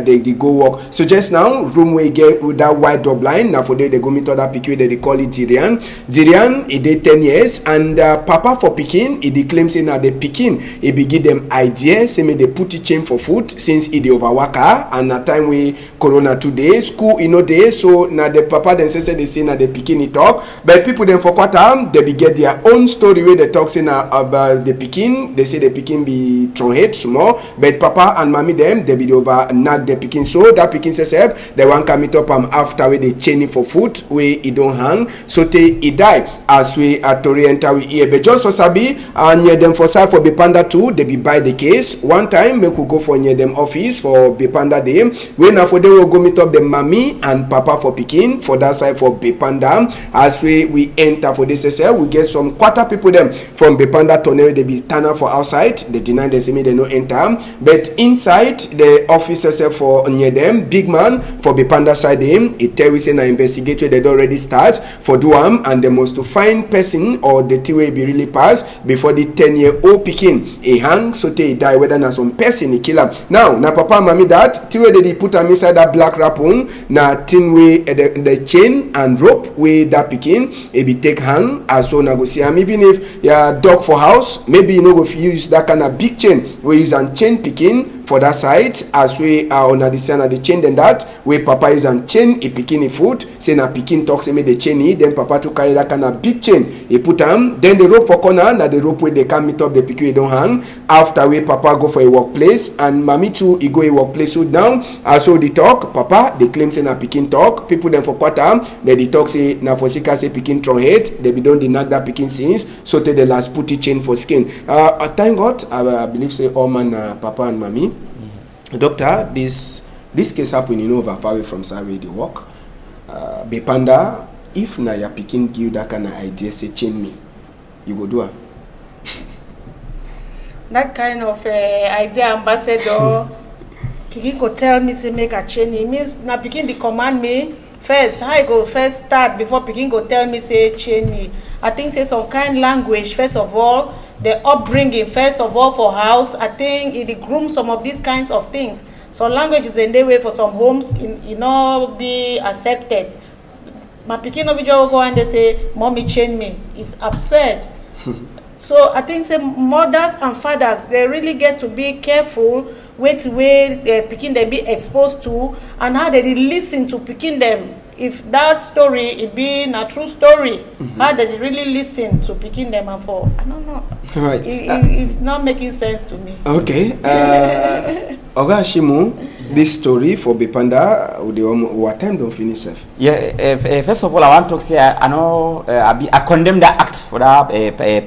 they go work. So just now, room we get with that white drop line. Now for they go meet other Pekin, they call it Dirian. Dirian, he did 10 years, and Papa for Pekin, he claims in the Pekin, he be give them idea, say me they put it chain for food since he the overworker, and at time we Corona today, school day, so now the Papa then say they say now the Pekin he talk, but people then for quarter they be get their own story where they talk say about the Pekin. They say the Pekin be tronhead small, but Papa and Mommy them they be over not the Pekin, so that Pekin says they want come it up after where they chain it for food where it don't hang, so he die as we at Oriental we here. But just for Sabi and near them for side for Bipanda too, they be by the case. One time we could go for near them office for Bipanda day. When now for they will go meet up the mommy and papa for Pekin for that side for Bipanda. As we enter for this we get some quarter people them from Bipanda Tonel, they be turn up for outside. They deny they say me they no enter, but inside the officers for near them big man for Bipanda side him it tell we say na investigate they already start for Duam and they must to find person or the way be really pass before the 10-year-old Pekin a hang so they die whether na some person he kill him. Now na papa and mommy that way they put him inside that black wrapper na tin way the chain and rope way that Pekin it be take hang as so na go see him. Even if ya dog for house maybe you know go use that kind of big chain we use and chain Pekin for that side as we are on the side of the chain then that where papa is and chain a Pekin in foot say na Pekin talk say me the chain then papa to carry that kind of big chain he put him then the rope for corner na the rope where they can meet up the Pekin don't hang after where papa go for a workplace and mommy too he go a workplace so down as so the talk papa they claim say na Pekin talk people them for quarter then the talk say na for sika say Pekin throw head they be don't deny that Pekin since so they the last put it chain for skin. Thank God I believe say all man papa and mommy. Doctor, this case happen, over far away from Surrey they work. Bipanda, if na ya Pekin give that kind of idea, say chain me, you go do it. That kind of idea, ambassador, Pekin could tell me to make a chain. It means na Pekin they command me first. I go first start before Pekin go tell me say chain me. I think say some kind language first of all. The upbringing, first of all, for house, I think it grooms some of these kinds of things. Some languages in the way for some homes, be accepted. My Pekin of go and they say, "Mommy, chain me." It's absurd. So I think say mothers and fathers they really get to be careful with the way the Pekin they be exposed to and how they listen to Pekin them. If that story it be a true story, how they really listen to Pekin them and for I don't know. Right. It's not making sense to me. Okay. Oga Shimu, this story for Bipanda, what time don't finish? Yeah. First of all, I want to say I know I condemn that act for that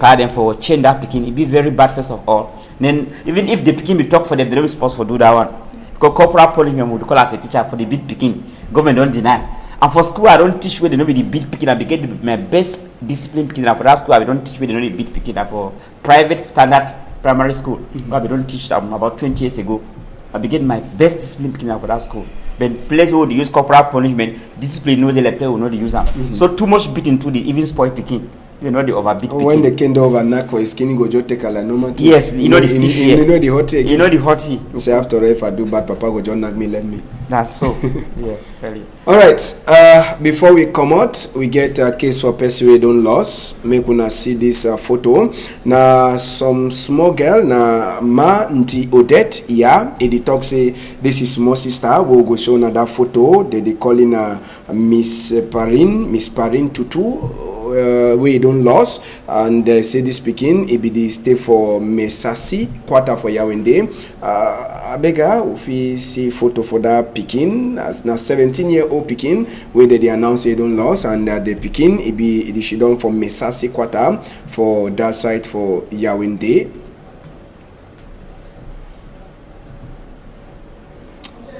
pardon for chain that Pekin. It be very bad. First of all, then even if the Pekin be talk for them, they don't supposed to do that one. Because corporal punishment would call as a teacher for the big Pekin. Government don't deny. And for school, I don't teach where they know the beat Pekin. I get my best discipline Pekin. And for that school, I don't teach where they know the beat Pekin. For private standard primary school, I don't teach them about 20 years ago. I began my best discipline Pekin for that school. But place where they use corporal punishment, discipline no they play will not use them. So too much beating to the even spoil Pekin. You know the overbeat When pikin. the kind over knack for his skin, go just take a la normal. Yes, you know the stiff You here. know the hot take. You know the hottie. You say after all, if I do bad, Papa go just knock me, let me. That's so. Yeah, very. All right. Before we come out, we get a case for person we don't loss. Make una see this photo. Na some small girl na ma nti Odette. Yeah, it talk say this is small sister. We'll go show na that photo. They calling Miss Parin Tutu. We don't loss and say this speaking it be the stay for Mesasi quarter for Yaoundé. Abega if we see photo for that Pekin as na 17-year-old Pekin where they announce they don't loss and the Pekin it be it she done from Mesasi quarter for that side for Yaoundé.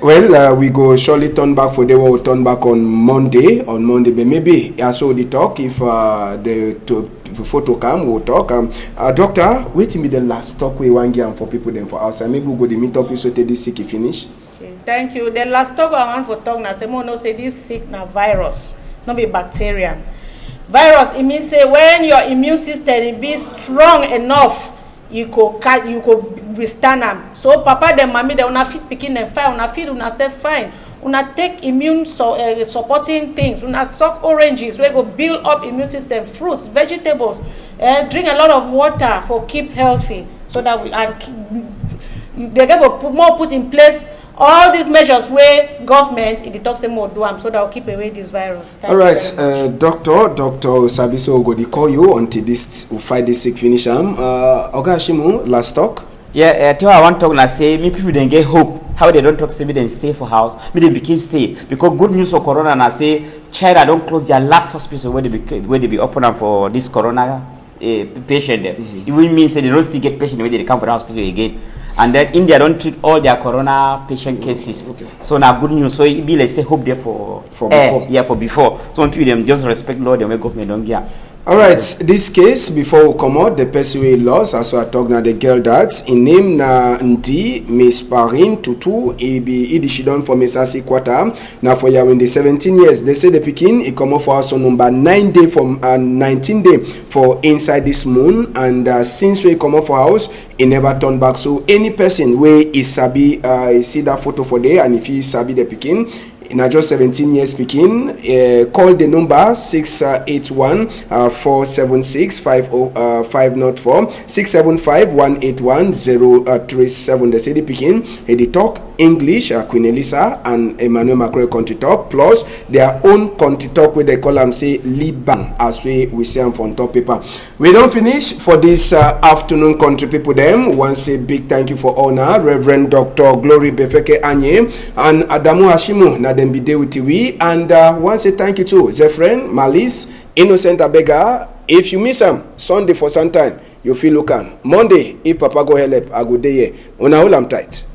Well, we go surely turn back for they will turn back on Monday, but maybe I saw the talk if the photo come, we'll talk. Doctor, wait me the last talk we want to for people then for outside. Maybe we'll go the meet up so take this sick finish. Okay, thank you. The last talk I want for talk now, say no say this sick na virus, not be bacteria. Virus, it means say when your immune system be strong enough, you could withstand them. So papa dem mommy dem una fit pikin dem fine, una feed una self fine. Una take immune supporting things. Una suck oranges wey go build up immune system, fruits, vegetables. Drink a lot of water for keep healthy so that we and they get more put in place all these measures where government in the talk say more do am so that will keep away this virus. All right, Dr. Sabiso go dey call you until this we fight this sick finish am. Oga Ashimu, last talk. Yeah, I want to talk and say me people then get hope. How they don't talk say me then stay for house, me they begin stay because good news for corona and I say China don't close their last hospital where they be open up for this corona patient them. It will mean say they don't still get patient when they come for the hospital again. And then India don't treat all their corona patient cases. Okay. So now good news. So it be like say hope there for before. Yeah, for before. So people them just respect law, they make government don't get. All right, this case before we come out, the person we lost, as I talk now, the girl that in name na Ndi Miss Parin Tutu, it she done for Mesasi quarter. Now for you in the 17 years, they say the Pekin it come off for us on number 9 day from 19 day for inside this moon, and since we come off for house, it never turn back. So any person where is sabi, see that photo for there, and if he sabi the Pekin. In just 17 years speaking, call the number 681 476 504 675 181 037. The city Pekin, they talk English, Queen Elisa and Emmanuel Macron country talk, plus their own country talk where they call them say Liban, as we say them from top paper. We don't finish for this afternoon country people them. Once say big thank you for honor, Reverend Dr. Glory Befeke Anye and Adamu Hashimu. Now them be there with we and once say thank you to Zephren, Malice, Innocent Abega. If you miss them Sunday for some time, you feel look am. Monday, if Papa go help, I go there. Una hold am tight.